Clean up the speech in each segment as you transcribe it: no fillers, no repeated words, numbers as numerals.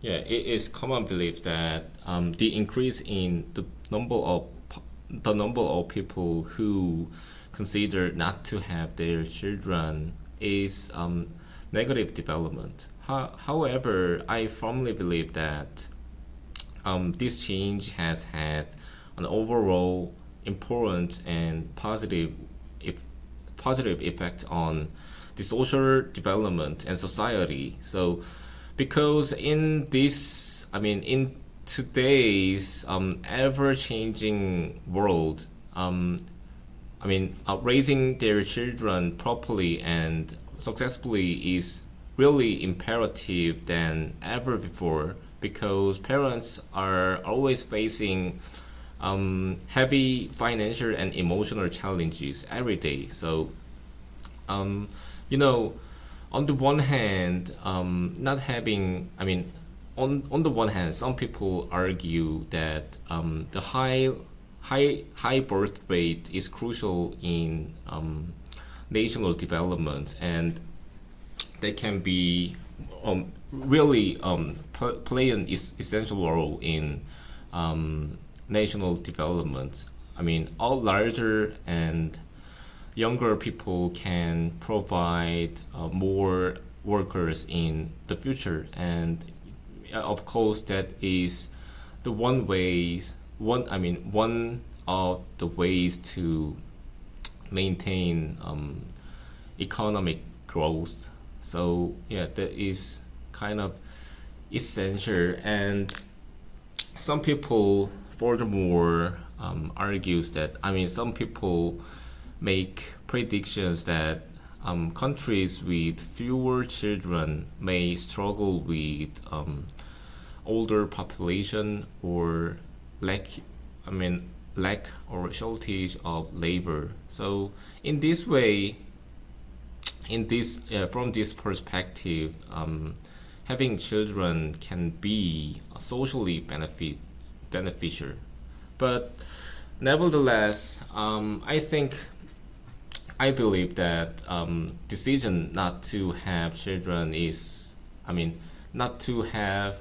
Yeah, it is common belief that the increase in the number of people who consider not to have their children is negative development. However, I firmly believe that this change has had an overall important and if, positive effect on the social development and society. So, because in today's ever changing world, raising their children properly and successfully is really imperative than ever before because parents are always facing heavy financial and emotional challenges every day. So, um, you know, on the one hand, not having, I mean, on the one hand, some people argue that the high birth rate is crucial in national development, and they can be really play an essential role in national development. I mean, all larger and younger people can provide more workers in the future, and of course that is the one of the ways to maintain economic growth. So yeah, that is kind of essential. And some people furthermore argues that some people make predictions that countries with fewer children may struggle with older population or lack I mean lack or shortage of labor. So in this way, in this from this perspective, having children can be socially beneficial. But nevertheless, I believe that decision not to have children is, I mean, not to have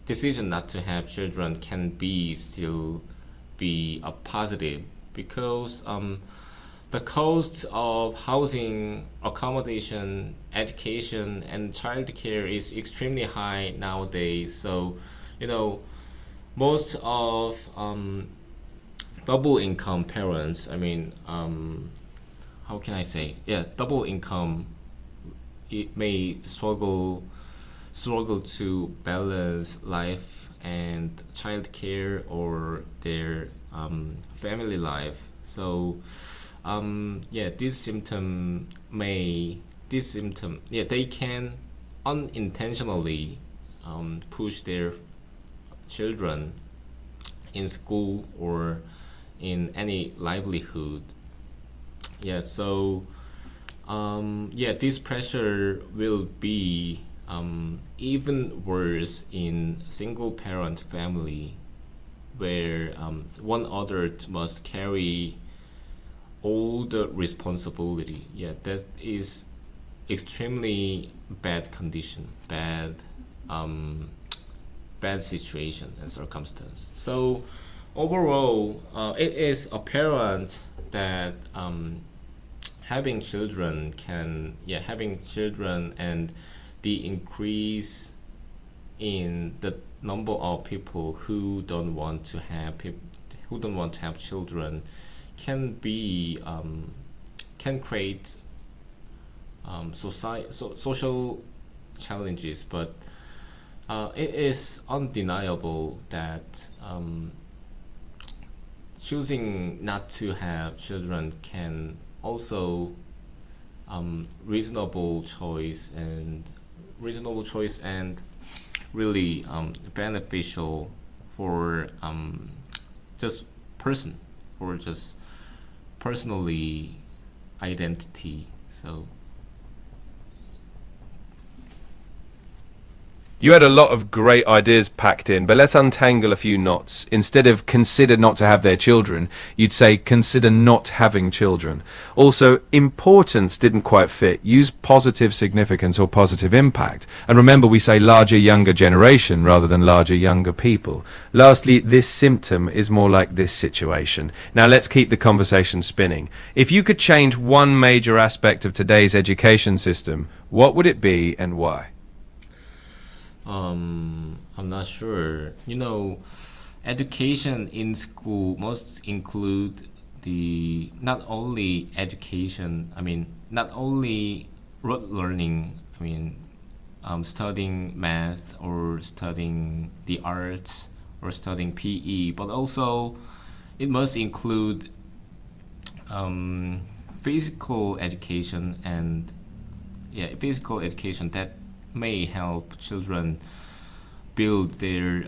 decision not to have children can be still be a positive because the cost of housing, accommodation, education, and childcare is extremely high nowadays. So, you know, most of double income parents, how can I say? Yeah, double income, it may struggle to balance life and childcare or their family life. So yeah, this symptom, yeah, they can unintentionally push their children in school or in any livelihood. Yeah, so yeah, this pressure will be even worse in single parent family where one adult must carry all the responsibility. Yeah, that is extremely bad condition, um, bad situation and circumstance. So overall, it is apparent that having children and the increase in the number of people who don't want to have children can be can create social challenges, but it is undeniable that choosing not to have children can also reasonable choice and really beneficial for just person for just personally identity. So You had a lot of great ideas packed in, but let's untangle a few knots. Instead of consider not to have their children, you'd say consider not having children. Also, importance didn't quite fit. Use positive significance or positive impact. And remember, we say larger younger generation rather than larger younger people. Lastly, this symptom is more like this situation. Now let's keep the conversation spinning. If you could change one major aspect of today's education system, what would it be and why? I'm not sure. Education in school must include the not only education. I mean, not only rote learning. I mean, studying math or studying the arts or studying PE, but also it must include physical education and physical education that may help children build their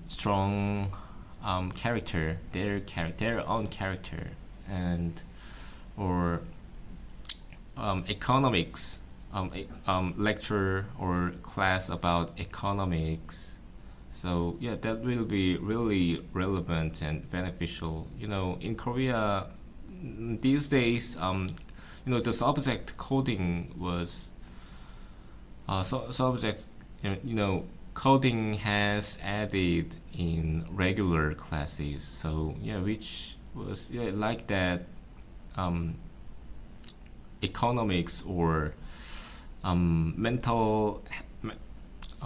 strong character, their own character, and or economics, lecture or class about economics. So yeah, that will be really relevant and beneficial. In Korea these days, the subject coding was subject, coding has added in regular classes. So yeah, which was like that, economics or mental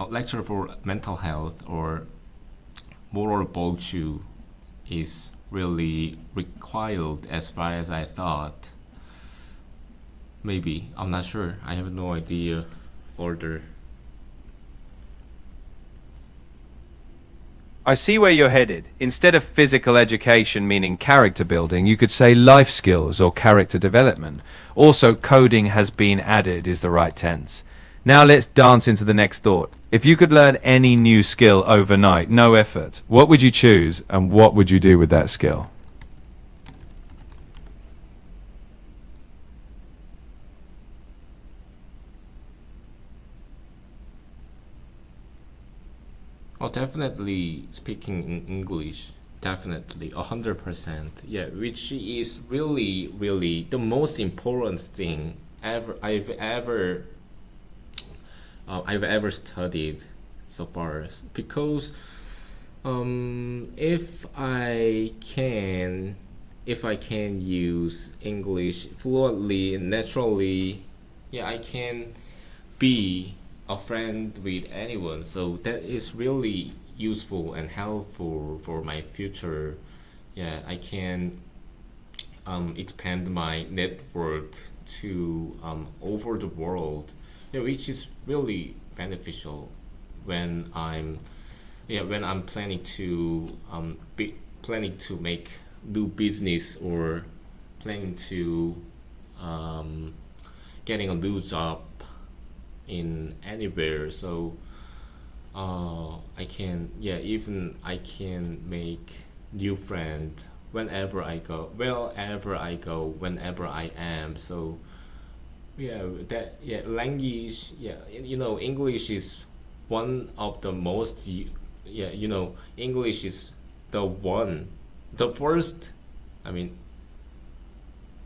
lecture for mental health or moral virtue is really required as far as I thought. Maybe I'm not sure. I have no idea further. I see where you're headed. Instead of physical education meaning character building, you could say life skills or character development. Also, coding has been added is the right tense. Now let's dance into the next thought. If you could learn any new skill overnight, no effort, what would you choose and what would you do with that skill? Oh, definitely speaking in English. Definitely, 100%. Yeah, which is really, really the most important thing I've ever studied so far. Because if I can use English fluently and naturally, yeah, I can be a friend with anyone. So that is really useful and helpful for my future. Yeah, I can expand my network to over the world, yeah, which is really beneficial when I'm planning to make new business or planning to um, getting a new job in anywhere. So even I can make new friend whenever I am. So yeah, language, English is one of the most English is the first, I mean,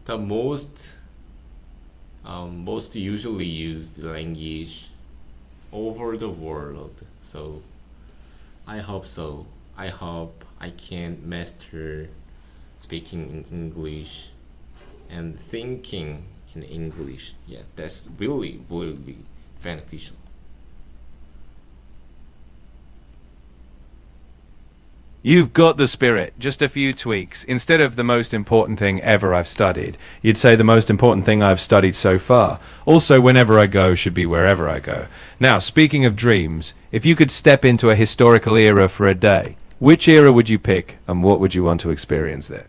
the most usually used language over the world. So I hope so. I hope I can master speaking in English and thinking in English. Yeah, that's really, really beneficial. You've got the spirit, just a few tweaks. Instead of the most important thing ever I've studied, you'd say the most important thing I've studied so far. Also, whenever I go should be wherever I go. Now, speaking of dreams, if you could step into a historical era for a day, which era would you pick and what would you want to experience there?